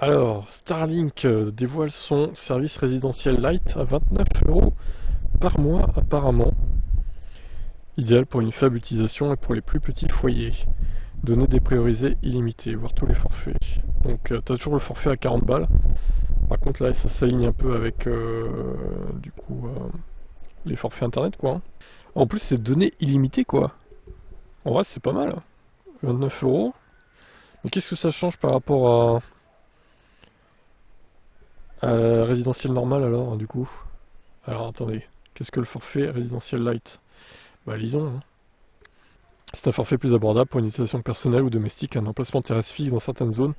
Alors, Starlink dévoile son service résidentiel Lite à 29 € par mois apparemment. Idéal pour une faible utilisation et pour les plus petits foyers. Données dépriorisées illimitées, voire tous les forfaits. Donc t'as toujours le forfait à 40 balles. Par contre là ça s'aligne un peu avec les forfaits internet quoi, hein. En plus c'est données illimitées quoi. En vrai c'est pas mal, hein. 29 €. Mais qu'est-ce que ça change par rapport à résidentiel normal alors du coup? Alors attendez, qu'est-ce que le forfait résidentiel Lite? Bah lisons, hein. C'est un forfait plus abordable pour une utilisation personnelle ou domestique, un emplacement terrestre fixe dans certaines zones.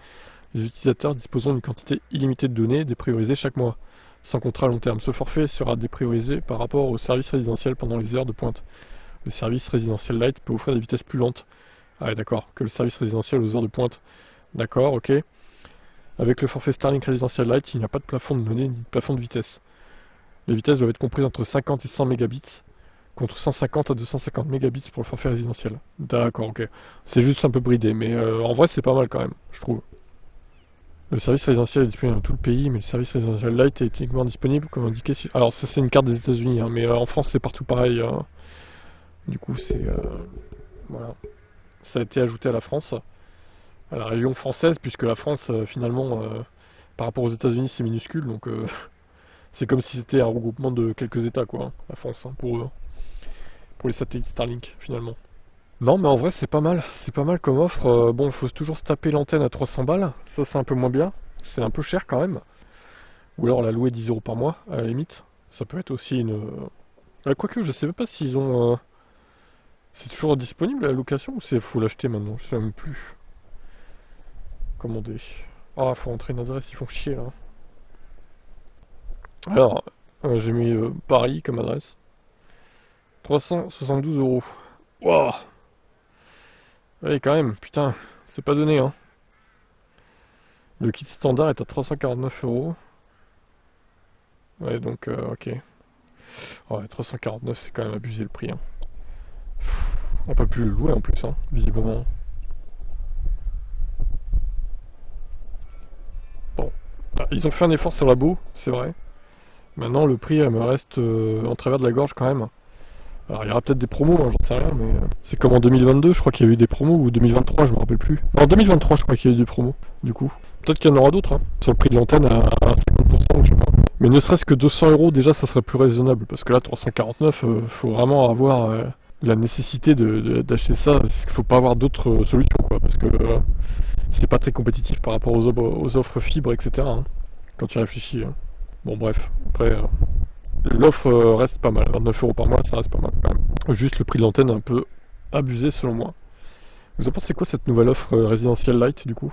Les utilisateurs disposeront d'une quantité illimitée de données dépriorisées chaque mois, sans contrat à long terme. Ce forfait sera dépriorisé par rapport au service résidentiel pendant les heures de pointe. Le service résidentiel Lite peut offrir des vitesses plus lentes. Ah ouais, d'accord, que le service résidentiel aux heures de pointe. D'accord, ok. Avec le forfait Starlink résidentiel Lite, il n'y a pas de plafond de données ni de plafond de vitesse. Les vitesses doivent être comprises entre 50 et 100 mégabits, contre 150 à 250 mégabits pour le forfait résidentiel. D'accord, ok. C'est juste un peu bridé, mais en vrai c'est pas mal quand même, je trouve. Le service résidentiel est disponible dans tout le pays, mais le service résidentiel Lite est uniquement disponible comme indiqué sur... Alors ça c'est une carte des États-Unis, hein, mais en France c'est partout pareil, hein. Du coup c'est... voilà. Ça a été ajouté à la France, à la région française, puisque la France finalement, par rapport aux États-Unis c'est minuscule, donc c'est comme si c'était un regroupement de quelques États quoi, hein, la France, hein, pour eux, hein, pour les satellites Starlink finalement. Non, mais en vrai, c'est pas mal comme offre. Bon, il faut toujours se taper l'antenne à 300 balles. Ça, c'est un peu moins bien. C'est un peu cher quand même. Ou alors la louer 10 € par mois, à la limite. Ça peut être aussi une. Quoique, je sais même pas s'ils ont. C'est toujours disponible la location ou c'est faut l'acheter maintenant? Je sais même plus. Commander. Ah, faut entrer une adresse, ils font chier là. Alors, j'ai mis Paris comme adresse. 372 €. Waouh! Ouais, quand même, putain, c'est pas donné, hein. Le kit standard est à 349 €. Ouais, donc, ok. Ouais, 349, c'est quand même abusé le prix, hein. On peut plus le louer en plus, hein, visiblement. Bon. Ah, ils ont fait un effort sur la boue, c'est vrai. Maintenant, le prix me reste en travers de la gorge quand même. Alors, il y aura peut-être des promos, hein, j'en sais rien, mais c'est comme en 2022, je crois qu'il y a eu des promos, ou 2023, je me rappelle plus. En 2023, je crois qu'il y a eu des promos, du coup. Peut-être qu'il y en aura d'autres, hein, sur le prix de l'antenne à 50%, je sais pas. Mais ne serait-ce que 200 € déjà, ça serait plus raisonnable, parce que là, 349, faut vraiment avoir la nécessité d'acheter ça, parce qu'il faut pas avoir d'autres solutions, quoi, parce que c'est pas très compétitif par rapport aux offres fibres, etc., hein, quand tu réfléchis, hein. Bon, bref, après... l'offre reste pas mal, 29 € par mois, ça reste pas mal quand même. Juste le prix de l'antenne est un peu abusé selon moi. Vous en pensez quoi cette nouvelle offre résidentielle Lite du coup?